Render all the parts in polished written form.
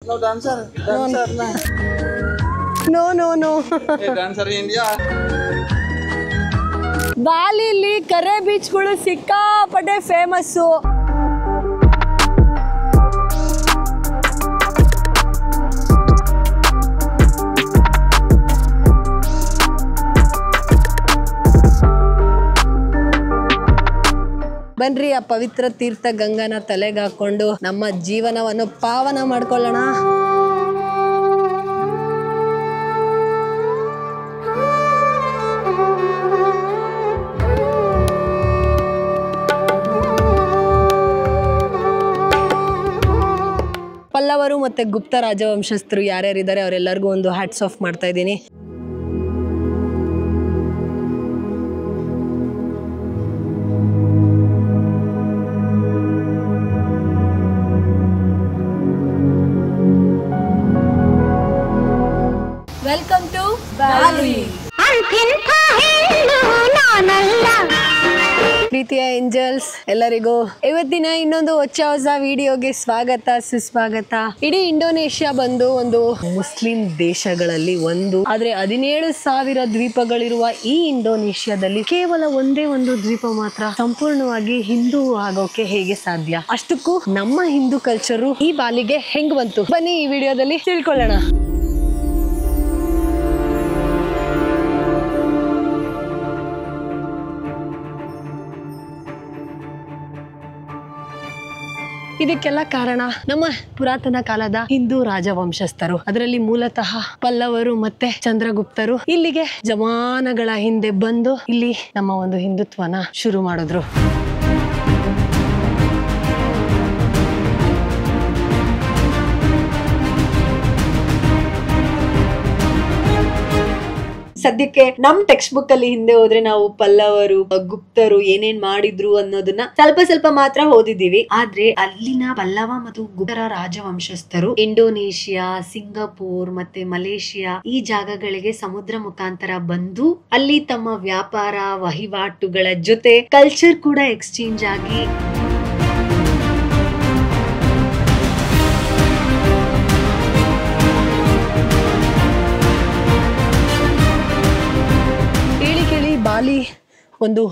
No dancer, dancer na. No. Hey, dancer in India. ಬಾಲಿಲಿ ಕರೆ ಬೀಚ್ಗಳು ಸಿಕ್ಕಾಪಟ್ಟೆ famous. ಬನ್ರಿ ಆ ಪವಿತ್ರ ತೀರ್ಥ ಗಂಗಾನ ತಲೆಗೆ ಹಾಕೊಂಡು ನಮ್ಮ ಜೀವನವನ್ನು ಪಾವನ ಮಾಡ್ಕೊಳ್ಳೋಣ. ಪಲ್ಲವರು ಮತ್ತೆ ಗುಪ್ತ ರಾಜವಂಶಸ್ಥರು ಯಾರ್ಯಾರಿದ್ದಾರೆ ಅವರೆಲ್ಲರಿಗೂ ಒಂದು ಹ್ಯಾಟ್ಸ್ ಆಫ್ ಮಾಡ್ತಾ ಇದ್ದೀನಿ. ವೆಲ್ಕಮ್ ಟು ಬಾಲಿ. ಪ್ರೀತಿಯ ಏಂಜಲ್ಸ್ ಎಲ್ಲರಿಗೂ ಇವತ್ತಿನ ಇನ್ನೊಂದು ಹೊಸ ವಿಡಿಯೋಗೆ ಸ್ವಾಗತ ಸುಸ್ವಾಗತ. ಇಡೀ ಇಂಡೋನೇಷ್ಯಾ ಬಂದು ಒಂದು ಮುಸ್ಲಿಂ ದೇಶಗಳಲ್ಲಿ ಒಂದು, ಆದ್ರೆ 17,000 ದ್ವೀಪಗಳಿರುವ ಈ ಇಂಡೋನೇಷ್ಯಾದಲ್ಲಿ ಕೇವಲ ಒಂದೇ ಒಂದು ದ್ವೀಪ ಮಾತ್ರ ಸಂಪೂರ್ಣವಾಗಿ ಹಿಂದೂ ಆಗೋಕೆ ಹೇಗೆ ಸಾಧ್ಯ? ಅಷ್ಟಕ್ಕೂ ನಮ್ಮ ಹಿಂದೂ ಕಲ್ಚರು ಈ ಬಾಲಿಗೆ ಹೆಂಗ್ ಬಂತು? ಬನ್ನಿ ಈ ವಿಡಿಯೋದಲ್ಲಿ ತಿಳ್ಕೊಳ್ಳೋಣ. ಇದಕ್ಕೆಲ್ಲ ಕಾರಣ ನಮ್ಮ ಪುರಾತನ ಕಾಲದ ಹಿಂದೂ ರಾಜವಂಶಸ್ಥರು, ಅದರಲ್ಲಿ ಮೂಲತಃ ಪಲ್ಲವರು ಮತ್ತೆ ಚಂದ್ರಗುಪ್ತರು ಇಲ್ಲಿಗೆ ಜಮಾನಗಳ ಹಿಂದೆ ಬಂದು ಇಲ್ಲಿ ನಮ್ಮ ಒಂದು ಹಿಂದುತ್ವನ ಶುರು ಮಾಡಿದ್ರು. ಸದ್ಯಕ್ಕೆ ನಮ್ ಟೆಕ್ಸ್ಟ್ ಬುಕ್ ಅಲ್ಲಿ ಹಿಂದೆ ಹೋದ್ರೆ ನಾವು ಪಲ್ಲವರು ಗುಪ್ತರು ಏನೇನ್ ಮಾಡಿದ್ರು ಅನ್ನೋದನ್ನ ಸ್ವಲ್ಪ ಮಾತ್ರ ಓದಿದೀವಿ. ಆದ್ರೆ ಅಲ್ಲಿನ ಪಲ್ಲವ ಮತ್ತು ಗುಪ್ತರ ರಾಜವಂಶಸ್ಥರು ಇಂಡೋನೇಷ್ಯಾ, ಸಿಂಗಾಪುರ್ ಮತ್ತೆ ಮಲೇಷಿಯಾ ಈ ಜಾಗಗಳಿಗೆ ಸಮುದ್ರ ಮುಖಾಂತರ ಬಂದು ಅಲ್ಲಿ ತಮ್ಮ ವ್ಯಾಪಾರ ವಹಿವಾಟುಗಳ ಜೊತೆ ಕಲ್ಚರ್ ಕೂಡ ಎಕ್ಸ್ಚೇಂಜ್ ಆಗಿ ಬಾಲಿ ಒಂದು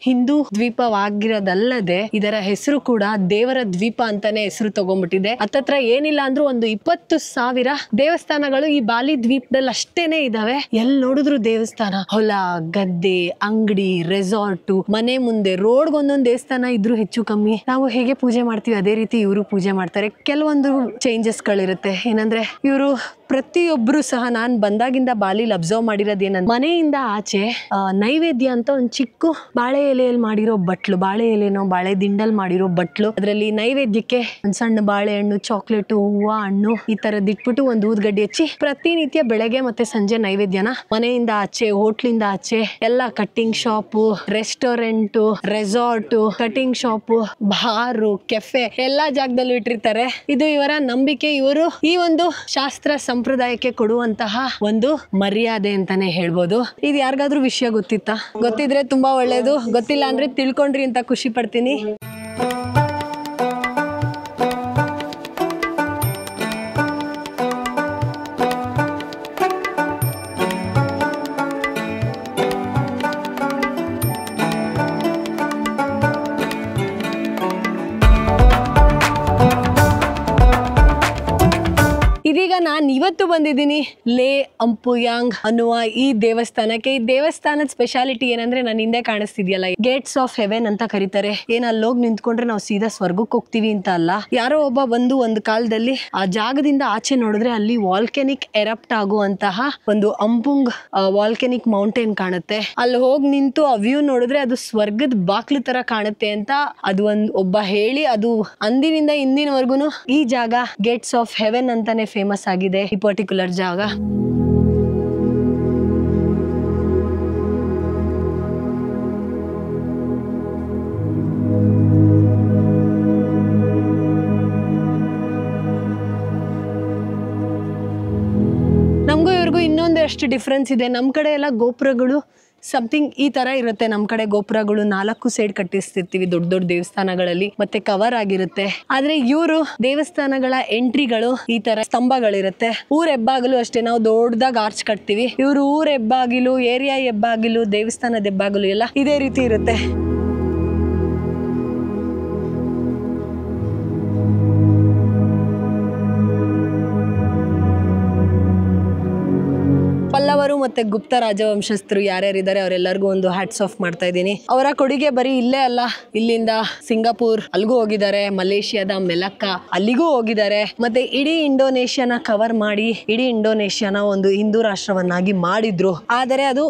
ಹಿಂದೂ ದ್ವೀಪವಾಗಿರೋದಲ್ಲದೆ ಇದರ ಹೆಸರು ಕೂಡ ದೇವರ ದ್ವೀಪ ಅಂತಾನೆ ಹೆಸರು ತಗೊಂಡ್ಬಿಟ್ಟಿದೆ. ಹತ್ತತ್ರ ಏನಿಲ್ಲ ಅಂದ್ರೂ ಒಂದು 20,000 ದೇವಸ್ಥಾನಗಳು ಈ ಬಾಲಿ ದ್ವೀಪದಲ್ಲಿ ಅಷ್ಟೇನೆ ಇದಾವೆ. ಎಲ್ಲಿ ನೋಡಿದ್ರು ದೇವಸ್ಥಾನ, ಹೊಲ, ಗದ್ದೆ, ಅಂಗಡಿ, ರೆಸಾರ್ಟು, ಮನೆ ಮುಂದೆ ರೋಡ್ಗೊಂದೊಂದು ದೇವಸ್ಥಾನ ಇದ್ರು ಹೆಚ್ಚು ಕಮ್ಮಿ. ನಾವು ಹೇಗೆ ಪೂಜೆ ಮಾಡ್ತೀವಿ ಅದೇ ರೀತಿ ಇವರು ಪೂಜೆ ಮಾಡ್ತಾರೆ. ಕೆಲವೊಂದು ಚೇಂಜಸ್ ಗಳಿರುತ್ತೆ. ಏನಂದ್ರೆ ಇವರು ಪ್ರತಿಯೊಬ್ರು ಸಹ ನಾನು ಬಂದಾಗಿಂದ ಬಾಲಿಲಿ ಅಬ್ಸರ್ವ್ ಮಾಡಿರೋದು ಏನಂದ್ರೆ ಮನೆಯಿಂದ ಆಚೆ ನೈವೇದ್ಯ ಅಂತ ಒಂದು ಚಿಕ್ಕ ಬಾಳೆ ಎಲೆಯಲ್ಲಿ ಮಾಡಿರೋ ಬಟ್ಲು, ಬಾಳೆ ಎಲೆನೋ ಬಾಳೆ ದಿಂಡಲ್ಲಿ ಮಾಡಿರೋ ಬಟ್ಲು, ಅದರಲ್ಲಿ ನೈವೇದ್ಯಕ್ಕೆ ಒಂದ್ ಸಣ್ಣ ಬಾಳೆಹಣ್ಣು, ಚಾಕ್ಲೇಟು, ಹೂವು, ಹಣ್ಣು ಈ ತರದ್ ಇಟ್ಬಿಟ್ಟು ಒಂದು ಊದ್ಗಡ್ಡಿ ಹಚ್ಚಿ ಪ್ರತಿನಿತ್ಯ ಬೆಳಗ್ಗೆ ಮತ್ತೆ ಸಂಜೆ ನೈವೇದ್ಯನ ಮನೆಯಿಂದ ಆಚೆ, ಹೋಟ್ಲಿಂದ ಆಚೆ ಎಲ್ಲ cutting shop, restaurant, resort, cutting shop, bar, cafe ಎಲ್ಲಾ ಜಾಗದಲ್ಲೂ ಇಟ್ಟಿರ್ತಾರೆ. ಇದು ಇವರ ನಂಬಿಕೆ. ಇವರು ಈ ಒಂದು ಶಾಸ್ತ್ರ ಸಂಪ್ರದಾಯಕ್ಕೆ ಕೊಡುವಂತಹ ಒಂದು ಮರ್ಯಾದೆ ಅಂತಾನೆ ಹೇಳ್ಬೋದು. ಇದು ಯಾರಿಗಾದ್ರೂ ವಿಷಯ ಗೊತ್ತಿತ್ತಾ? ಗೊತ್ತಿದ್ರೆ ತುಂಬಾ ಒಳ್ಳೇದು, ಗೊತ್ತಿಲ್ಲ ಅಂದ್ರೆ ತಿಳ್ಕೊಂಡ್ರಿ ಅಂತ ಖುಷಿ ಪಡ್ತೀನಿ. ಇದೀಗ ನಾನು ಇವತ್ತು ಬಂದಿದ್ದೀನಿ ಲೇ ಅಂಪುಯಾಂಗ್ ಅನ್ನುವ ಈ ದೇವಸ್ಥಾನಕ್ಕೆ. ಈ ದೇವಸ್ಥಾನದ ಸ್ಪೆಷಾಲಿಟಿ ಏನಂದ್ರೆ ನನ್ನ ಹಿಂದೆ ಕಾಣಿಸ್ತಿದ್ಯಲ್ಲ, ಗೇಟ್ಸ್ ಆಫ್ ಹೆವೆನ್ ಅಂತ ಕರೀತಾರೆ. ಏನ್ ಅಲ್ಲೋಗಿ ನಿಂತ್ಕೊಂಡ್ರೆ ನಾವು ಸೀದಾ ಸ್ವರ್ಗಕ್ಕೆ ಹೋಗ್ತೀವಿ ಅಂತ ಅಲ್ಲ. ಯಾರೋ ಒಬ್ಬ ಬಂದು ಒಂದು ಕಾಲದಲ್ಲಿ ಆ ಜಾಗದಿಂದ ಆಚೆ ನೋಡಿದ್ರೆ ಅಲ್ಲಿ ವಾಲ್ಕೆನಿಕ್ ಎರಪ್ಟ್ ಆಗುವಂತಹ ಒಂದು ಅಂಪುಂಗ್ ವಾಲ್ಕೆನಿಕ್ ಮೌಂಟೇನ್ ಕಾಣುತ್ತೆ. ಅಲ್ಲಿ ಹೋಗಿ ನಿಂತು ಆ ವ್ಯೂ ನೋಡಿದ್ರೆ ಅದು ಸ್ವರ್ಗದ ಬಾಕ್ಲು ತರ ಕಾಣುತ್ತೆ ಅಂತ ಅದು ಒಬ್ಬ ಹೇಳಿ ಅದು ಅಂದಿನಿಂದ ಇಂದಿನವರೆಗೂ ಈ ಜಾಗ ಗೇಟ್ಸ್ ಆಫ್ ಹೆವೆನ್ ಅಂತಾನೆ ಫೇಮಸ್ ಆಗಿದೆ ಈ ಪರ್ಟಿಕ್ಯುಲರ್ ಜಾಗ. ನಮಗೂ ಇವ್ರಿಗೂ ಇನ್ನೊಂದು ಎಷ್ಟು ಡಿಫ್ರೆನ್ಸ್ ಇದೆ. ನಮ್ಮ ಕಡೆ ಎಲ್ಲ ಗೋಪುರಗಳು ಸಮಥಿಂಗ್ ಈ ತರ ಇರುತ್ತೆ. ನಮ್ ಕಡೆ ಗೋಪುರಗಳು 4 ಸೈಡ್ ಕಟ್ಟಿಸ್ತಿರ್ತೀವಿ ದೊಡ್ಡ ದೊಡ್ಡ ದೇವಸ್ಥಾನಗಳಲ್ಲಿ, ಮತ್ತೆ ಕವರ್ ಆಗಿರುತ್ತೆ. ಆದ್ರೆ ಇವರು ದೇವಸ್ಥಾನಗಳ ಎಂಟ್ರಿಗಳು ಈ ತರ ಸ್ತಂಭಗಳಿರುತ್ತೆ. ಊರ್ ಹೆಬ್ಬಾಗಿಲು ಅಷ್ಟೇ, ನಾವು ದೊಡ್ಡದಾಗ ಆರ್ಚ್ ಕಟ್ತೀವಿ. ಇವರು ಊರ್ ಹೆಬ್ಬಾಗಿಲು, ಏರಿಯಾ ಹೆಬ್ಬಾಗಿಲು, ದೇವಸ್ಥಾನದ ಹೆಬ್ಬಾಗಿಲು ಎಲ್ಲ ಇದೇ ರೀತಿ ಇರುತ್ತೆ. ಪಲ್ಲವರು ಮತ್ತೆ ಗುಪ್ತ ರಾಜವಂಶಸ್ಥರು ಯಾರ್ಯಾರಿದ್ದಾರೆ ಅವರೆಲ್ಲರಿಗೂ ಒಂದು ಹ್ಯಾಟ್ಸ್ ಆಫ್ ಮಾಡ್ತಾ ಇದ್ದೀನಿ. ಅವರ ಕೊಡುಗೆ ಬರೀ ಇಲ್ಲೇ ಅಲ್ಲ, ಇಲ್ಲಿಂದ ಸಿಂಗಾಪುರ್ ಅಲ್ಲಿಗೂ ಹೋಗಿದ್ದಾರೆ, ಮಲೇಷಿಯಾದ ಮೆಲಕ್ಕಾ ಅಲ್ಲಿಗೂ ಹೋಗಿದ್ದಾರೆ, ಮತ್ತೆ ಇಡೀ ಇಂಡೋನೇಷ್ಯಾನ ಕವರ್ ಮಾಡಿ ಇಡೀ ಇಂಡೋನೇಷ್ಯಾನ ಒಂದು ಹಿಂದೂ ರಾಷ್ಟ್ರವನ್ನಾಗಿ ಮಾಡಿದ್ರು. ಆದರೆ ಅದು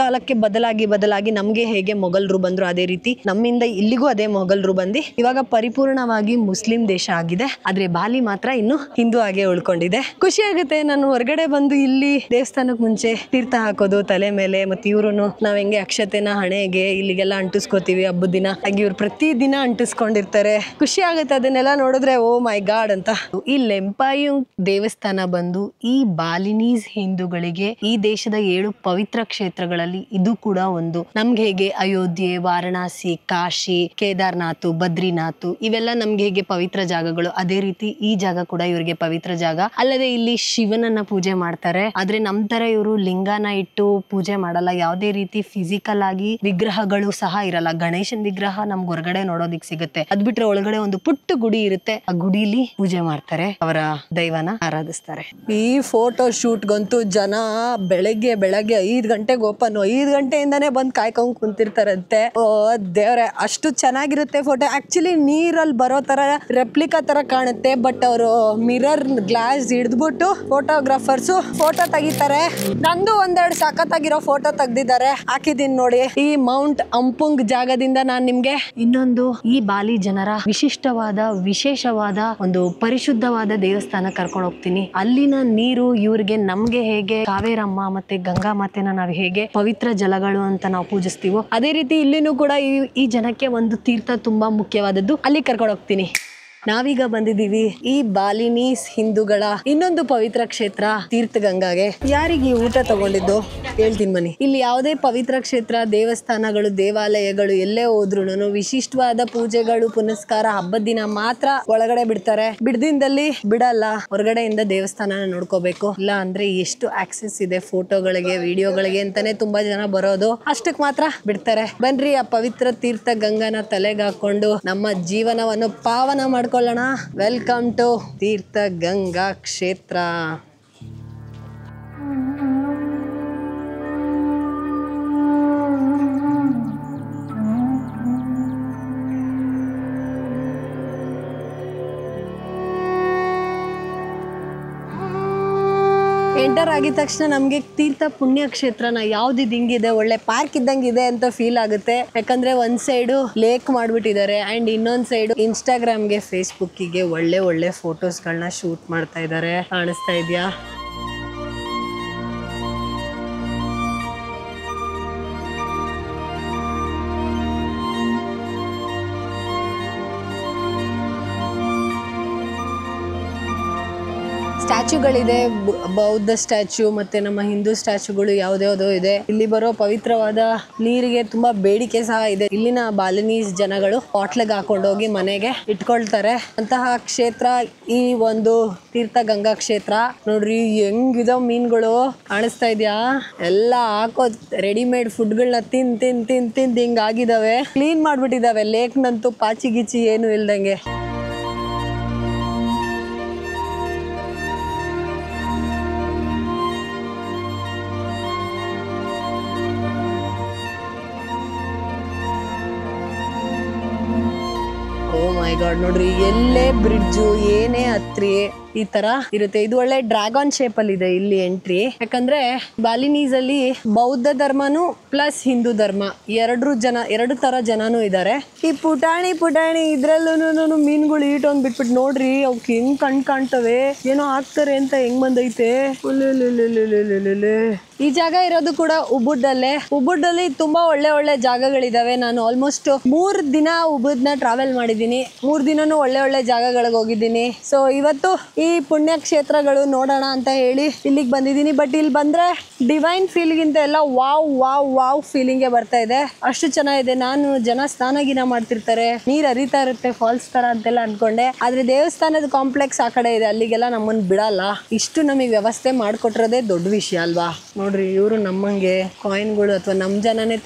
ಕಾಲಕ್ಕೆ ಬದಲಾಗಿ ನಮ್ಗೆ ಹೇಗೆ ಮೊಘಲರು ಬಂದ್ರು ಅದೇ ರೀತಿ ನಮ್ಮಿಂದ ಇಲ್ಲಿಗೂ ಅದೇ ಮೊಘಲರು ಬಂದು ಇವಾಗ ಪರಿಪೂರ್ಣವಾಗಿ ಮುಸ್ಲಿಂ ದೇಶ ಆಗಿದೆ. ಆದ್ರೆ ಬಾಲಿ ಮಾತ್ರ ಇನ್ನು ಹಿಂದೂ ಆಗಿ ಉಳ್ಕೊಂಡಿದೆ. ಖುಷಿ ಆಗುತ್ತೆ. ನಾನು ಹೊರಗಡೆ ಬಂದು ಇಲ್ಲಿ ದೇವಸ್ಥಾನಕ್ಕೆ ಮುಂಚೆ ತೀರ್ಥ ಹಾಕೋದು ತಲೆ ಮೇಲೆ, ಮತ್ತೆ ಇವ್ರು ನಾವ್ ಹೆಂಗೆ ಅಕ್ಷತೆನ ಹಣೆಗೆ ಇಲ್ಲಿಗೆಲ್ಲ ಅಂಟಿಸ್ಕೋತೀವಿ ಹಬ್ಬದ ದಿನ, ಹಾಗೆ ಇವ್ರು ಪ್ರತಿ ದಿನ ಅಂಟಿಸ್ಕೊಂಡಿರ್ತಾರೆ. ಖುಷಿ ಆಗುತ್ತೆ ಅದನ್ನೆಲ್ಲ ನೋಡಿದ್ರೆ. ಓ ಮೈ ಗಾಡ್ ಅಂತ. ಈ ಲೆಂಪಾಯುಂಗ್ ದೇವಸ್ಥಾನ ಬಂದು ಈ ಬಾಲಿನೀಸ್ ಹಿಂದೂಗಳಿಗೆ ಈ ದೇಶದ 7 ಪವಿತ್ರ ಕ್ಷೇತ್ರಗಳಲ್ಲಿ ಇದು ಕೂಡ ಒಂದು. ನಮ್ಗೆ ಹೇಗೆ ಅಯೋಧ್ಯೆ, ವಾರಣಾಸಿ, ಕಾಶಿ, ಕೇದಾರ್ನಾಥ್, ಬದ್ರಿನಾಥ್ ಇವೆಲ್ಲ ನಮ್ಗೆ ಹೇಗೆ ಪವಿತ್ರ ಜಾಗಗಳು, ಅದೇ ರೀತಿ ಈ ಜಾಗ ಕೂಡ ಇವರಿಗೆ ಪವಿತ್ರ ಜಾಗ. ಅಲ್ಲದೆ ಇಲ್ಲಿ ಶಿವನನ್ನ ಪೂಜೆ ಮಾಡ್ತಾರೆ. ಆದ್ರೆ ನಮ್ ತರ ಇವರು ಲಿಂಗನ ಇಟ್ಟು ಪೂಜೆ ಮಾಡಲ್ಲ. ಯಾವುದೇ ರೀತಿ ಫಿಸಿಕಲ್ ಆಗಿ ವಿಗ್ರಹಗಳು ಸಹ ಇರಲ್ಲ. ಗಣೇಶನ್ ವಿಗ್ರಹ ನಮ್ಗೆ ಹೊರಗಡೆ ನೋಡೋದಿಕ್ ಸಿಗುತ್ತೆ, ಅದ್ ಬಿಟ್ರೆ ಒಳಗಡೆ ಒಂದು ಪುಟ್ಟ ಗುಡಿ ಇರುತ್ತೆ. ಆ ಗುಡಿಲಿ ಪೂಜೆ ಮಾಡ್ತಾರೆ, ಅವರ ದೈವನ ಆರಾಧಿಸ್ತಾರೆ. ಈ ಫೋಟೋ ಶೂಟ್ಗಂತೂ ಜನ ಬೆಳಗ್ಗೆ 5 ಗಂಟೆಗೆ ಓಪನ್, 5 ಗಂಟೆಯಿಂದಾನೇ ಬಂದು ಕಾಯ್ಕೊಂಡ್ ಕುಂತಿರ್ತಾರಂತೆ. ಓ ದೇವ್ರೆ, ಅಷ್ಟು ಚೆನ್ನಾಗಿರುತ್ತೆ ಫೋಟೋ. ಆಕ್ಚುಲಿ ನೀರಲ್ಲಿ ಬರೋ ತರ ರೆಪ್ಲಿಕಾ ತರ ಕಾಣುತ್ತೆ, ಬಟ್ ಅವರು ಮಿರರ್ ಗ್ಲಾಸ್ ಹಿಡಿದ್ಬಿಟ್ಟು ಫೋಟೋಗ್ರಾಫರ್ಸ್ ಫೋಟೋ ತೆಗಿತಾರೆ. ನಂದು ಒಂದೆರಡು ಸಖತ್ತಾಗಿರೋ ಫೋಟೋ ತೆಗ್ದಿದ್ದಾರೆ, ಹಾಕಿದೀನಿ ನೋಡಿ. ಈ ಮೌಂಟ್ ಅಂಪುಂಗ್ ಜಾಗದಿಂದ ನಾನು ನಿಮ್ಗೆ ಇನ್ನೊಂದು ಈ ಬಾಲಿ ಜನರ ವಿಶೇಷವಾದ ಒಂದು ಪರಿಶುದ್ಧವಾದ ದೇವಸ್ಥಾನ ಕರ್ಕೊಂಡು ಹೋಗ್ತೀನಿ. ಅಲ್ಲಿನ ನೀರು ಇವ್ರಿಗೆ ನಮ್ಗೆ ಹೇಗೆ ಕಾವೇರಮ್ಮ ಮತ್ತೆ ಗಂಗಾ ಮಾತೆನ ನಾವು ಹೇಗೆ ಪವಿತ್ರ ಜಲಗಳು ಅಂತ ನಾವು ಪೂಜಿಸ್ತೀವೋ ಅದೇ ರೀತಿ ಇಲ್ಲಿನೂ ಕೂಡ ಈ ಜನಕ್ಕೆ ಒಂದು ತೀರ್ಥ ತುಂಬಾ ಮುಖ್ಯವಾದದ್ದು. ಅಲ್ಲಿ ಕರ್ಕೊಂಡು ಹೋಗ್ತೀನಿ. ನಾವೀಗ ಬಂದಿದ್ದೀವಿ ಈ ಬಾಲಿನೀಸ್ ಹಿಂದೂಗಳ ಇನ್ನೊಂದು ಪವಿತ್ರ ಕ್ಷೇತ್ರ ತೀರ್ಥಗಂಗಾಗೆ. ಯಾರಿಗೆ ಊಟ ತಗೊಂಡಿದ್ದು ಹೇಳ್ತೀನಿ ಬನ್ನಿ. ಇಲ್ಲಿ ಯಾವುದೇ ಪವಿತ್ರ ಕ್ಷೇತ್ರ, ದೇವಸ್ಥಾನಗಳು, ದೇವಾಲಯಗಳು ಎಲ್ಲೇ ಹೋದ್ರು ವಿಶಿಷ್ಟವಾದ ಪೂಜೆಗಳು, ಪುನಸ್ಕಾರ ಹಬ್ಬದ ದಿನ ಮಾತ್ರ ಒಳಗಡೆ ಬಿಡ್ತಾರೆ. ಬಿಡ್ದಿಂದಲ್ಲಿ ಬಿಡಲ್ಲ, ಹೊರಗಡೆಯಿಂದ ದೇವಸ್ಥಾನ ನೋಡ್ಕೋಬೇಕು. ಇಲ್ಲ ಅಂದ್ರೆ ಎಷ್ಟು ಆಕ್ಸೆಸ್ ಇದೆ ಫೋಟೋಗಳಿಗೆ, ವಿಡಿಯೋಗಳಿಗೆ ಅಂತಾನೆ ತುಂಬಾ ಜನ ಬರೋದು, ಅಷ್ಟಕ್ ಮಾತ್ರ ಬಿಡ್ತಾರೆ. ಬನ್ರಿ ಆ ಪವಿತ್ರ ತೀರ್ಥ ಗಂಗಾನ ತಲೆಗೆ ಹಾಕೊಂಡು ನಮ್ಮ ಜೀವನವನ್ನು ಪಾವನ ಮಾಡ್ಕೊಳ್ಳೋಣ. ವೆಲ್ಕಮ್ ಟು ತೀರ್ಥ ಗಂಗಾ ಕ್ಷೇತ್ರ. ಎಂಟರ್ ಆಗಿದ ತಕ್ಷಣ ನಮ್ಗೆ ತೀರ್ಥ ಪುಣ್ಯ ಕ್ಷೇತ್ರನ ಯಾವ್ದಿದ್ ಹಿಂಗಿದೆ, ಒಳ್ಳೆ ಪಾರ್ಕ್ ಇದ್ದಂಗಿದೆ ಅಂತ ಫೀಲ್ ಆಗುತ್ತೆ. ಯಾಕಂದ್ರೆ ಒಂದ್ ಸೈಡು ಲೇಕ್ ಮಾಡ್ಬಿಟ್ಟಿದ್ದಾರೆ ಅಂಡ್ ಇನ್ನೊಂದ್ ಸೈಡು ಇನ್ಸ್ಟಾಗ್ರಾಮ್ಗೆ, ಫೇಸ್ಬುಕ್ಕಿಗೆ ಒಳ್ಳೆ ಫೋಟೋಸ್ಗಳನ್ನ ಶೂಟ್ ಮಾಡ್ತಾ ಇದ್ದಾರೆ. ಕಾಣಿಸ್ತಾ ಇದೆಯಾ? ಸ್ಟ್ಯಾಚ್ಯೂಗಳಿದೆ, ಬೌದ್ಧ ಸ್ಟ್ಯಾಚ್ಯೂ ಮತ್ತೆ ನಮ್ಮ ಹಿಂದೂ ಸ್ಟ್ಯಾಚ್ಯೂಗಳು ಯಾವ್ದ್ಯಾವ್ದೋ ಇದೆ. ಇಲ್ಲಿ ಬರೋ ಪವಿತ್ರವಾದ ನೀರಿಗೆ ತುಂಬಾ ಬೇಡಿಕೆ ಸಹ ಇದೆ. ಇಲ್ಲಿನ ಬಾಲಿನೀಸ್ ಜನಗಳು ಬಾಟ್ಲಿಗೆ ಹಾಕೊಂಡೋಗಿ ಮನೆಗೆ ಇಟ್ಕೊಳ್ತಾರೆ. ಅಂತಹ ಕ್ಷೇತ್ರ ಈ ಒಂದು ತೀರ್ಥ ಗಂಗಾ ಕ್ಷೇತ್ರ. ನೋಡ್ರಿ ಹೆಂಗಿದಾವ್ ಮೀನುಗಳು, ಕಾಣಿಸ್ತಾ ಇದ್ಯಾ? ಎಲ್ಲ ಹಾಕೋ ರೆಡಿಮೇಡ್ ಫುಡ್ಗಳನ್ನ ತಿಂದ್ ಹಿಂಗಾಗಿದಾವೆ. ಕ್ಲೀನ್ ಮಾಡ್ಬಿಟ್ಟಿದಾವೆ ಲೇಕ್ನಂತೂ, ಪಾಚಿ ಗಿಚಿ ಏನು ಇಲ್ದಂಗೆ. ಓ ಮೈ ಗಾಡ್, ನೋಡ್ರಿ ಎಲ್ಲೇ ಬ್ರಿಡ್ಜು, ಏನೇ ಹತ್ರಿ ಈ ತರ ಇರುತ್ತೆ. ಇದು ಒಳ್ಳೆ ಡ್ರ್ಯಾಗನ್ ಶೇಪ್ ಅಲ್ಲಿ ಇದೆ ಇಲ್ಲಿ ಎಂಟ್ರಿ. ಯಾಕಂದ್ರೆ ಬಾಲಿನೀಸ್ ಅಲ್ಲಿ ಬೌದ್ಧ ಧರ್ಮನು ಪ್ಲಸ್ ಹಿಂದೂ ಧರ್ಮ ಎರಡು ತರ ಜನನೂ ಇದ್ದಾರೆ. ಈ ಪುಟಾಣಿ ಇದ್ರಲ್ಲೂ ಮೀನುಗಳು ಈಟೊಂದ್ ಬಿಟ್ಬಿಟ್ಟು ನೋಡ್ರಿ ಅವಕ್ಕೆ ಹೆಂಗ್ ಕಾಣ್ತವೆ, ಏನೋ ಹಾಕ್ತಾರೆ ಅಂತ ಹೆಂಗ್ ಬಂದೈತೆ. ಈ ಜಾಗ ಇರೋದು ಕೂಡ ಉಬುಡ್ಡಲ್ಲಿ ತುಂಬಾ ಒಳ್ಳೆ ಜಾಗಗಳಿದಾವೆ. ನಾನು ಆಲ್ಮೋಸ್ಟ್ 3 ದಿನ ಉಬುಡ್ನ ಟ್ರಾವೆಲ್ ಮಾಡಿದ್ದೀನಿ. 3 ದಿನನೂ ಒಳ್ಳೆ ಜಾಗಗಳಿಗೆ ಹೋಗಿದ್ದೀನಿ. ಸೊ ಇವತ್ತು ಈ ಪುಣ್ಯಕ್ಷೇತ್ರಗಳು ನೋಡೋಣ ಅಂತ ಹೇಳಿ ಇಲ್ಲಿಗೆ ಬಂದಿದ್ದೀನಿ. ಬಟ್ ಇಲ್ಲಿ ಬಂದ್ರೆ ಡಿವೈನ್ ಫೀಲ್ಗಿಂತ ಎಲ್ಲ ವಾವ್ ವಾವ್ ವಾವ್ ಫೀಲಿಂಗೇ ಬರ್ತಾ ಇದೆ. ಅಷ್ಟು ಚೆನ್ನಾಗಿದೆ. ನಾನು ಜನ ಸ್ನಾನ ಮಾಡ್ತಿರ್ತಾರೆ, ನೀರ್ ಹರಿತಾ ಇರುತ್ತೆ ಫಾಲ್ಸ್ ತರ ಅಂತೆಲ್ಲ ಅನ್ಕೊಂಡೆ. ಆದ್ರೆ ದೇವಸ್ಥಾನದ ಕಾಂಪ್ಲೆಕ್ಸ್ ಆ ಕಡೆ ಇದೆ, ಅಲ್ಲಿಗೆಲ್ಲ ನಮ್ಮನ್ನ ಬಿಡಲ್ಲ. ಇಷ್ಟು ನಮಗೆ ವ್ಯವಸ್ಥೆ ಮಾಡ್ಕೊಟ್ಟಿರೋದೇ ದೊಡ್ಡ ವಿಷಯ ಅಲ್ವಾ. ನೋಡ್ರಿ, ಇವರು ನಮ್ಮಂಗೆ ಕಾಯಿನ್ಗಳು ಅಥವಾ ನಮ್ ಜನನೇ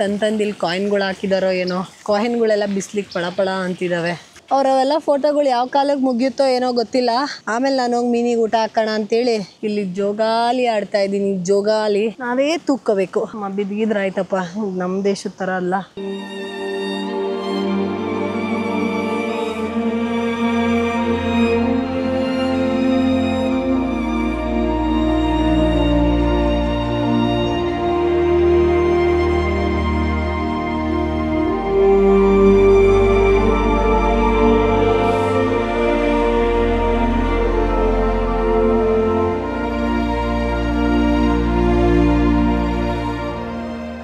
ಇಲ್ಲಿ ಕಾಯಿನ್ಗಳು ಹಾಕಿದಾರೋ ಏನೋ. ಕಾಯಿನ್ಗಳೆಲ್ಲ ಬಿಸ್ಲಿಕ್ಕೆ ಪಳ ಅಂತಿದಾವೆ. ಅವರವೆಲ್ಲ ಫೋಟೋಗಳು ಯಾವ ಕಾಲಕ್ಕೆ ಮುಗಿಯುತ್ತೋ ಏನೋ ಗೊತ್ತಿಲ್ಲ. ಆಮೇಲೆ ನಾನು ಹೋಗಿ ಮೀನಿಗೆ ಊಟ ಹಾಕೋಣ ಅಂತೇಳಿ ಇಲ್ಲಿ ಜೋಗಾಲಿ ಆಡ್ತಾ ಇದ್ದೀನಿ. ಜೋಗಾಲಿ ನಾವೇ ತೂಕೋಬೇಕು. ಬಿದ್ದಿದ್ರೆ ಆಯ್ತಪ್ಪ, ನಮ್ಮ ದೇಶದ ಥರ ಅಲ್ಲ.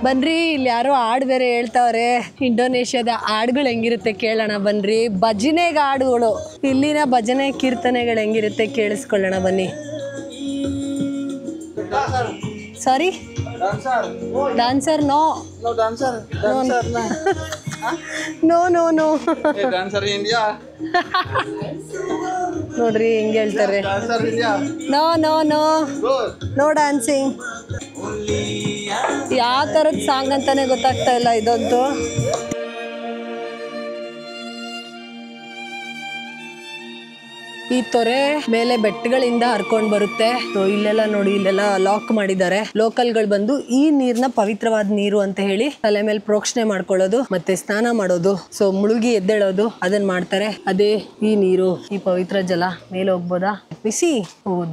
ಬನ್ರಿ, ಇಲ್ಲಿ ಯಾರೋ ಹಾಡು ಬೇರೆ ಹೇಳ್ತಾವ್ರೆ. ಇಂಡೋನೇಷ್ಯಾದ ಹಾಡುಗಳು ಹೆಂಗಿರುತ್ತೆ ಕೇಳೋಣ ಬನ್ರಿ. ಭಜನೆಗೆ ಹಾಡುಗಳು, ಇಲ್ಲಿನ ಭಜನೆ ಕೀರ್ತನೆಗಳು ಹೆಂಗಿರುತ್ತೆ ಕೇಳಿಸ್ಕೊಳ್ಳೋಣ ಬನ್ನಿ. Sorry, dancer no No dancer. Dancer na. No no no. Hey, dancer India. ನೋಡ್ರಿ ಹೆಂಗೆ ಹೇಳ್ತಾರೆ. Dancer India. No no no Good. No dancing. ಯಾವ ಥರದ ಸಾಂಗ್ ಅಂತಾನೆ ಗೊತ್ತಾಗ್ತಾ ಇಲ್ಲ ಇದಂತೂ. ಈ ತೊರೆ ಮೇಲೆ ಬೆಟ್ಟಗಳಿಂದ ಹರ್ಕೊಂಡ್ ಬರುತ್ತೆ. ಇಲ್ಲೆಲ್ಲ ನೋಡಿ, ಇಲ್ಲೆಲ್ಲ ಲಾಕ್ ಮಾಡಿದ್ದಾರೆ. ಲೋಕಲ್ಗಳು ಬಂದು ಈ ನೀರ್ನ ಪವಿತ್ರವಾದ ನೀರು ಅಂತ ಹೇಳಿ ತಲೆ ಮೇಲೆ ಪ್ರೋಕ್ಷಣೆ ಮಾಡ್ಕೊಳ್ಳೋದು, ಮತ್ತೆ ಸ್ನಾನ ಮಾಡೋದು, ಸೊ ಮುಳುಗಿ ಎದ್ದೇಳೋದು ಅದನ್ನ ಮಾಡ್ತಾರೆ. ಅದೇ ಈ ನೀರು, ಈ ಪವಿತ್ರ ಜಲ. ಮೇಲೆ ಹೋಗ್ಬೋದಾ? ಬಿಸಿ.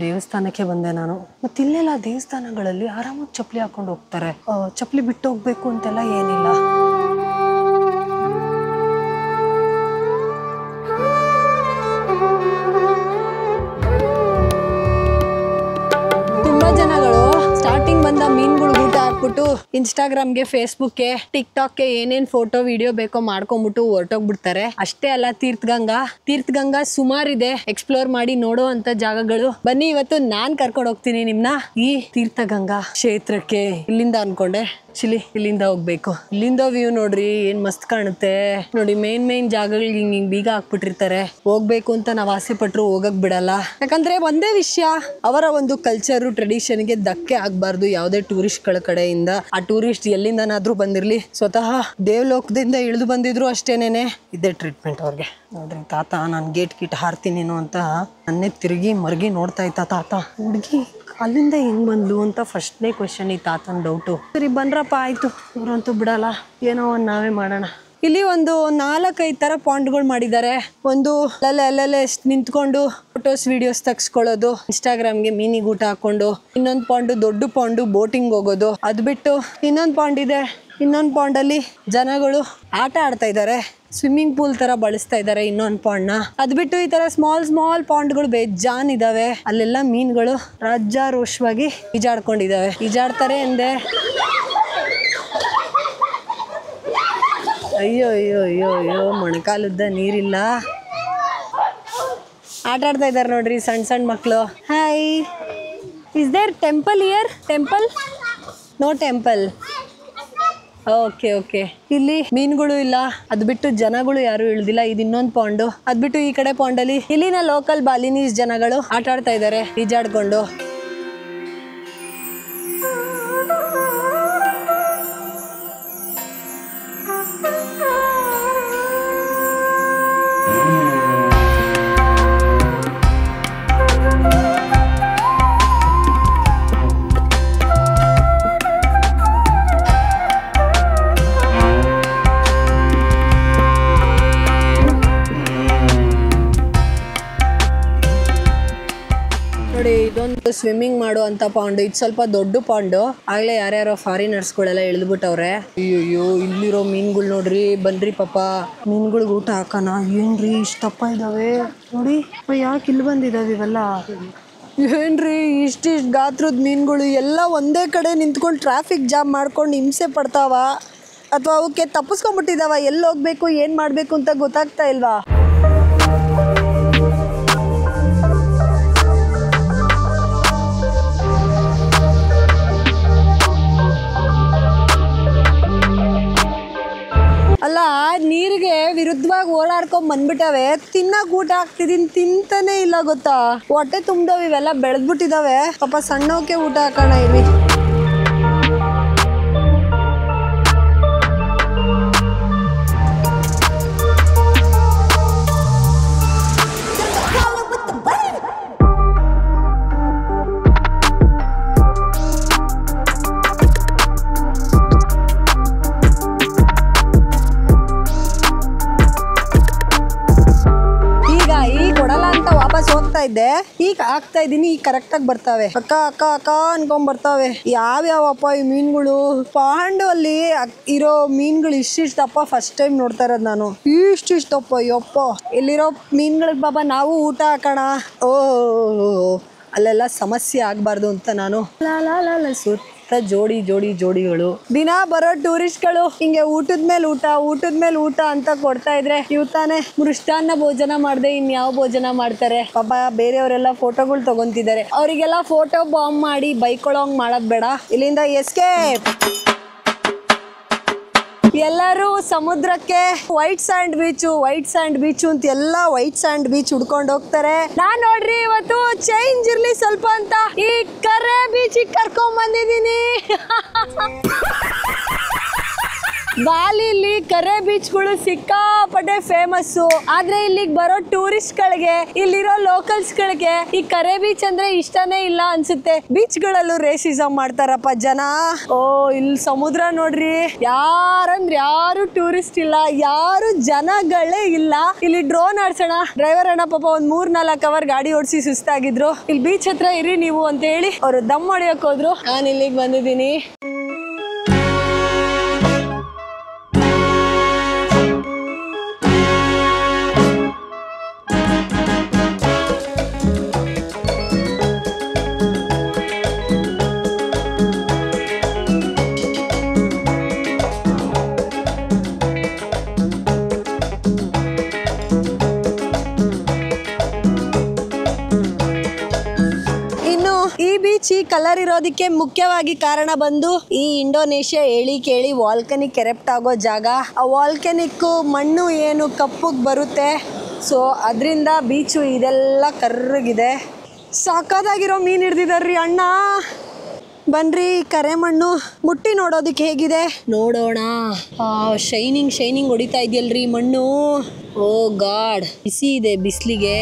ದೇವಸ್ಥಾನಕ್ಕೆ ಬಂದೆ ನಾನು. ಮತ್ತೆ ಇಲ್ಲೆಲ್ಲ ದೇವಸ್ಥಾನಗಳಲ್ಲಿ ಆರಾಮಾಗಿ ಚಪ್ಪಲಿ ಹಾಕೊಂಡು ಹೋಗ್ತಾರೆ. ಚಪ್ಪಲಿ ಬಿಟ್ಟು ಹೋಗ್ಬೇಕು ಅಂತೆಲ್ಲ ಏನಿಲ್ಲ. ಜನಗಳು ಸ್ಟಾರ್ಟಿಂಗ್ ಬಂದ ಮೀನ್ಗಳು ಊಟ ಹಾಕ್ಬಿಟ್ಟು ಇನ್ಸ್ಟಾಗ್ರಾಮ್ಗೆ, ಫೇಸ್ಬುಕ್ಗೆ, ಟಿಕ್ಟಾಕ್ಗೆ ಏನೇನ್ ಫೋಟೋ ವಿಡಿಯೋ ಬೇಕೋ ಮಾಡ್ಕೊಂಡ್ಬಿಟ್ಟು ಹೊರಟೋಗ್ಬಿಡ್ತಾರೆ. ಅಷ್ಟೇ ಅಲ್ಲ, ತೀರ್ಥಗಂಗಾ ಸುಮಾರಿದೆ ಎಕ್ಸ್ಪ್ಲೋರ್ ಮಾಡಿ ನೋಡೋ ಅಂತ ಜಾಗಗಳು. ಬನ್ನಿ, ಇವತ್ತು ನಾನ್ ಕರ್ಕೊಂಡು ಹೋಗ್ತೀನಿ ನಿಮ್ನ ಈ ತೀರ್ಥಗಂಗಾ ಕ್ಷೇತ್ರಕ್ಕೆ. ಇಲ್ಲಿಂದ ಅನ್ಕೊಂಡೆ ಚಿಲಿ, ಇಲ್ಲಿಂದ ಹೋಗ್ಬೇಕು. ಇಲ್ಲಿಂದ ವ್ಯೂ ನೋಡ್ರಿ ಏನ್ ಮಸ್ತ್ ಕಾಣುತ್ತೆ. ನೋಡಿ, ಮೇನ್ ಜಾಗಗಳಿಗೆ ಹಿಂಗ್ ಬೀಗ ಹಾಕ್ಬಿಟ್ಟಿರ್ತಾರೆ. ಹೋಗ್ಬೇಕು ಅಂತ ನಾವ್ ಆಸೆ ಪಟ್ರು ಹೋಗಕ್ ಬಿಡಲ್ಲ. ಯಾಕಂದ್ರೆ ಒಂದೇ ವಿಷಯ, ಅವರ ಒಂದು ಕಲ್ಚರ್ ಟ್ರೆಡಿಷನ್ಗೆ ಧಕ್ಕೆ ಆಗ್ಬಾರ್ದು ಯಾವುದೇ ಟೂರಿಸ್ಟ್ಗಳ ಕಡೆಯಿಂದ. ಆ ಟೂರಿಸ್ಟ್ ಎಲ್ಲಿಂದನಾದ್ರೂ ಬಂದಿರ್ಲಿ, ಸ್ವತಃ ದೇವಲೋಕದಿಂದ ಇಳಿದು ಬಂದಿದ್ರು ಅಷ್ಟೇನೇನೆ ಇದೇ ಟ್ರೀಟ್ಮೆಂಟ್ ಅವ್ರಿಗೆ. ನೋಡ್ರಿ, ತಾತ ನಾನು ಗೇಟ್ ಹಾರ್ತೀನೇನೋ ಅಂತ ನನ್ನೇ ತಿರುಗಿ ಮರ್ಗಿ ನೋಡ್ತಾ ಇತ್ತ ತಾತ. ಹುಡುಗಿ ಅಲ್ಲಿಂದ ಹೆಂಗ್ ಬಂದ್ಲು ಅಂತ ಫಸ್ಟ್ನೇ ಕ್ವೆಶನ್ ಈ ತಾತನ ಡೌಟು. ಸರಿ ಬನ್ರಪ್ಪ, ಆಯ್ತು, ಇವರಂತೂ ಬಿಡಲ್ಲ, ಏನೋ ಒಂದು ನಾವೇ ಮಾಡೋಣ. ಇಲ್ಲಿ ಒಂದು 4-5 ಥರ ಪಾಂಡ್ಗಳು ಮಾಡಿದ್ದಾರೆ. ಒಂದು ಅಲ್ಲೇ ನಿಂತ್ಕೊಂಡು ಫೋಟೋಸ್ ವಿಡಿಯೋಸ್ ತೆಗ್ಸ್ಕೊಳ್ಳೋದು, ಇನ್ಸ್ಟಾಗ್ರಾಮ್ಗೆ ಮೀನಿಗೆ ಊಟ ಹಾಕೊಂಡು. ಇನ್ನೊಂದು ಪಾಂಡು, ದೊಡ್ಡ ಪಾಂಡು, ಬೋಟಿಂಗ್ ಹೋಗೋದು. ಅದು ಬಿಟ್ಟು ಇನ್ನೊಂದು ಪಾಂಡ್ ಇದೆ. ಇನ್ನೊಂದು ಪಾಂಡಲ್ಲಿ ಜನಗಳು ಆಟ ಆಡ್ತಾ ಇದ್ದಾರೆ, ಸ್ವಿಮ್ಮಿಂಗ್ ಪೂಲ್ ತರ ಬಳಸ್ತಾ ಇದ್ದಾರೆ ಇನ್ನೊಂದು ಪಾಂಡ್ನ. ಅದು ಬಿಟ್ಟು ಈ ತರ ಸ್ಮಾಲ್ ಪಾಂಡ್ಗಳು ಬೇಜಾನ್ ಇದಾವೆ. ಅಲ್ಲೆಲ್ಲ ಮೀನುಗಳು ರಾಜಾರೋಷವಾಗಿ ಈಜಾಡ್ಕೊಂಡಿದ್ದಾವೆ. ಈಜಾಡ್ತಾರೆ ಎಂದೆ. ಅಯ್ಯೋ ಮೊಣಕಾಲುದ್ದ ನೀರಿಲ್ಲ. ಆಟ ಆಡ್ತಾ ಇದ್ದಾರೆ ನೋಡ್ರಿ ಸಣ್ಣ ಮಕ್ಕಳು. Hi, is there temple here? Temple? No temple. Okay. ಇಲ್ಲಿ ಮೀನುಗಳು ಇಲ್ಲ, ಅದು ಬಿಟ್ಟು ಜನಗಳು ಯಾರು ಇಳ್ದಿಲ್ಲ. ಇದು ಇನ್ನೊಂದು ಪಾಂಡು. ಅದ್ ಬಿಟ್ಟು ಈ ಕಡೆ ಪಾಂಡಲ್ಲಿ ಇಲ್ಲಿನ ಲೋಕಲ್ ಬಾಲಿನೀಸ್ ಜನಗಳು ಆಟ ಆಡ್ತಾ ಇದ್ದಾರೆ ಈಜಾಡ್ಕೊಂಡು. ಇದೊಂದು ಸ್ವಿಮ್ಮಿಂಗ್ ಮಾಡುವಂತ ಪಾಂಡು. ಇದು ಸ್ವಲ್ಪ ದೊಡ್ಡ ಪಾಂಡು. ಆಗ್ಲೇ ಯಾರ್ಯಾರೋ ಫಾರಿನರ್ಸ್ಗಳೆಲ್ಲ ಇಳಿದ್ಬಿಟ್ಟವ್ರೆ. ಅಯ್ಯೋ, ಇಲ್ಲಿರೋ ಮೀನ್ಗಳು ನೋಡ್ರಿ. ಬನ್ರಿ ಪಾಪ, ಮೀನ್ಗಳಿಗೆ ಊಟ ಹಾಕೋಣ. ಏನ್ರಿ ಇಷ್ಟಪ್ಪ ಇದಾವೆ ನೋಡಿ. ಯಾಕೆ ಇಲ್ಲಿ ಬಂದಿದಾವೆ ಇವೆಲ್ಲ? ಏನ್ರಿ ಇಷ್ಟಿಷ್ಟು ಗಾತ್ರದ ಮೀನುಗಳು ಎಲ್ಲ ಒಂದೇ ಕಡೆ ನಿಂತ್ಕೊಂಡು ಟ್ರಾಫಿಕ್ ಜಾಮ್ ಮಾಡ್ಕೊಂಡು ಹಿಂಸೆ ಪಡ್ತಾವ, ಅಥವಾ ಅವಕ್ಕೆ ತಪ್ಪಿಸ್ಕೊಂಡ್ಬಿಟ್ಟಿದಾವ? ಎಲ್ಲಿ ಹೋಗ್ಬೇಕು, ಏನು ಮಾಡಬೇಕು ಅಂತ ಗೊತ್ತಾಗ್ತಾ ಇಲ್ವಾ? ವಿರುದ್ಧವಾಗಿ ಓಡಾಡ್ಕೊಂಡ್ ಬಂದ್ಬಿಟ್ಟವೆ. ತಿನ್ನಕ್ ಊಟ ಹಾಕ್ತಿದೀನಿ, ತಿಂತಾನೆ ಇಲ್ಲ ಗೊತ್ತಾ. ಹೊಟ್ಟೆ ತುಂಬ್ದವ್, ಇವೆಲ್ಲ ಬೆಳೆದ್ಬಿಟ್ಟಿದಾವೆ. ಪಾಪ ಸಣ್ಣವಕ್ಕೆ ಊಟ ಹಾಕೋಣ ಇವಿ. ಹೋಗ್ತಾ ಇದ್ದೆ, ಈಗ ಆಗ್ತಾ ಇದೀನಿ. ಈಗ ಕರೆಕ್ಟ್ ಆಗಿ ಬರ್ತಾವೆ. ಅಕ್ಕ ಅಕ್ಕ ಅಕ್ಕ ಅನ್ಕೊಂಡ್ ಬರ್ತಾವೆ. ಯಾವ್ಯಾವಪ್ಪ ಈ ಮೀನುಗಳು? ಪಾಂಡು ಅಲ್ಲಿ ಇರೋ ಮೀನುಗಳು ಇಷ್ಟಿಷ್ಟಪ್ಪ. ಫಸ್ಟ್ ಟೈಮ್ ನೋಡ್ತಾ ಇರೋದು ನಾನು. ಇಷ್ಟಿಷ್ಟಪ್ಪ. ಯಪ್ಪ, ಇಲ್ಲಿರೋ ಮೀನುಗಳಿಗೆ ಬಾಬಾ ನಾವು ಊಟ ಹಾಕೋಣ. ಓ ಅಲ್ಲೆಲ್ಲ ಸಮಸ್ಯೆ ಆಗ್ಬಾರ್ದು ಅಂತ ನಾನು ಸುತ್ತ ಜೋಡಿಗಳು ದಿನ ಬರೋ ಟೂರಿಸ್ಟ್ಗಳು ಹಿಂಗೆ ಊಟದ ಮೇಲೆ ಊಟ ಅಂತ ಕೊಡ್ತಾ ಇದ್ರೆ ಇವ್ ತಾನೇ ಮೃಷ್ಟಾನ್ನ ಭೋಜನ ಮಾಡದೆ ಇನ್ಯಾವ ಭೋಜನ ಮಾಡ್ತಾರೆ. ಪಾಪ ಬೇರೆಯವರೆಲ್ಲ ಫೋಟೋಗಳು ತಗೊಂತಿದ್ದಾರೆ. ಅವರಿಗೆಲ್ಲ ಫೋಟೋ ಬಾಂಬ್ ಮಾಡಿ ಬೈಕೊಳ್ಳೋಂಗ್ ಮಾಡೋದ್ ಬೇಡ. ಇಲ್ಲಿಂದ ಎಸ್ಕೇಪ್. ಎಲ್ಲರೂ ಸಮುದ್ರಕ್ಕೆ ವೈಟ್ ಸ್ಯಾಂಡ್ ಬೀಚು ಅಂತ ಎಲ್ಲ ವೈಟ್ ಸ್ಯಾಂಡ್ ಬೀಚ್ ಹುಡ್ಕೊಂಡು ಹೋಗ್ತಾರೆ. ನಾನ್ ನೋಡ್ರಿ ಇವತ್ತು ಚೇಂಜ್ ಇರ್ಲಿ ಸ್ವಲ್ಪ ಅಂತ ಈ ಕರೆ ಬೀಚಿಗೆ ಕರ್ಕೊಂಡ್ ಬಂದಿದ್ದೀನಿ. ಬಾಲಿಲಿ ಕರೆ ಬೀಚ್ಗಳು ಸಿಕ್ಕಾಪಟ್ಟೆ ಫೇಮಸ್ಸು. ಆದ್ರೆ ಇಲ್ಲಿಗೆ ಬರೋ ಟೂರಿಸ್ಟ್ಗಳಿಗೆ, ಇಲ್ಲಿರೋ ಲೋಕಲ್ಸ್ಗಳಿಗೆ ಈ ಕರೆ ಬೀಚ್ ಅಂದ್ರೆ ಇಷ್ಟನೇ ಇಲ್ಲ ಅನ್ಸುತ್ತೆ. ಬೀಚ್ಗಳಲ್ಲೂ ರೇಸಿಸಮ್ ಮಾಡ್ತಾರಪ್ಪ ಜನ. ಓ ಇಲ್ಲಿ ಸಮುದ್ರ ನೋಡ್ರಿ, ಯಾರು ಟೂರಿಸ್ಟ್ ಇಲ್ಲ, ಯಾರು ಜನಗಳೇ ಇಲ್ಲ. ಇಲ್ಲಿ ಡ್ರೋನ್ ಆಡ್ಸೋಣ. ಡ್ರೈವರ್ ಅಣ್ಣ ಪಾಪ ಒಂದ್ 3-4 ಅವರ್ ಗಾಡಿ ಓಡಿಸಿ ಸುಸ್ತಾಗಿದ್ರು. ಇಲ್ಲಿ ಬೀಚ್ ಹತ್ರ ಇರಿ ನೀವು ಅಂತ ಹೇಳಿ ಅವ್ರು ದಮ್ ಹೊಡಿಯಕ್ ಹೋದ್ರು. ನಾನು ಇಲ್ಲಿಗೆ ಬಂದಿದ್ದೀನಿ. ಈ ಕಲರ್ ಇರೋದಕ್ಕೆ ಮುಖ್ಯವಾಗಿ ಕಾರಣ ಬಂದು ಈ ಇಂಡೋನೇಷ್ಯಾ ಹೇಳಿ ಕೇಳಿ ವಾಲ್ಕನಿಕ್ ಎರೆಪ್ಟ್ ಆಗೋ ಜಾಗ. ಆ ವಾಲ್ಕನಿಕ್ ಮಣ್ಣು ಏನು ಕಪ್ಪಗೆ ಬರುತ್ತೆ, ಸೊ ಅದರಿಂದ ಬೀಚು ಇದೆಲ್ಲ ಕರ್ರಗಿದೆ. ಸಾಕಾಗಿರೋ ಮೀನು ಹಿಡ್ದಿದಾರ್ರಿ ಅಣ್ಣ. ಬನ್ರಿ ಕರೆ ಮಣ್ಣು ಮುಟ್ಟಿ ನೋಡೋದಕ್ಕೆ ಹೇಗಿದೆ ನೋಡೋಣ. ಶೈನಿಂಗ್ ಹೊಡಿತಾ ಇದೆಯಲ್ರಿ ಮಣ್ಣು. ಓ ಗಾಡ್, ಬಿಸಿ ಇದೆ ಬಿಸಿಲಿಗೆ.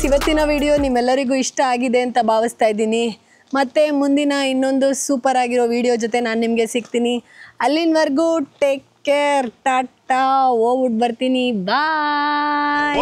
ಇವತ್ತಿನ ವಿಡಿಯೋ ನಿಮ್ಮೆಲ್ಲರಿಗೂ ಇಷ್ಟ ಆಗಿದೆ ಅಂತ ಭಾವಿಸ್ತಾ ಇದ್ದೀನಿ. ಮತ್ತೆ ಮುಂದಿನ ಇನ್ನೊಂದು ಸೂಪರ್ ಆಗಿರೋ ವಿಡಿಯೋ ಜೊತೆ ನಾನು ನಿಮಗೆ ಸಿಗ್ತೀನಿ. ಅಲ್ಲಿನವರೆಗೂ ಟೇಕ್ ಕೇರ್, ಟಾಟಾ. ಹೋಗ್ಬಿಟ್ಟು ಬರ್ತೀನಿ. ಬಾಯ್.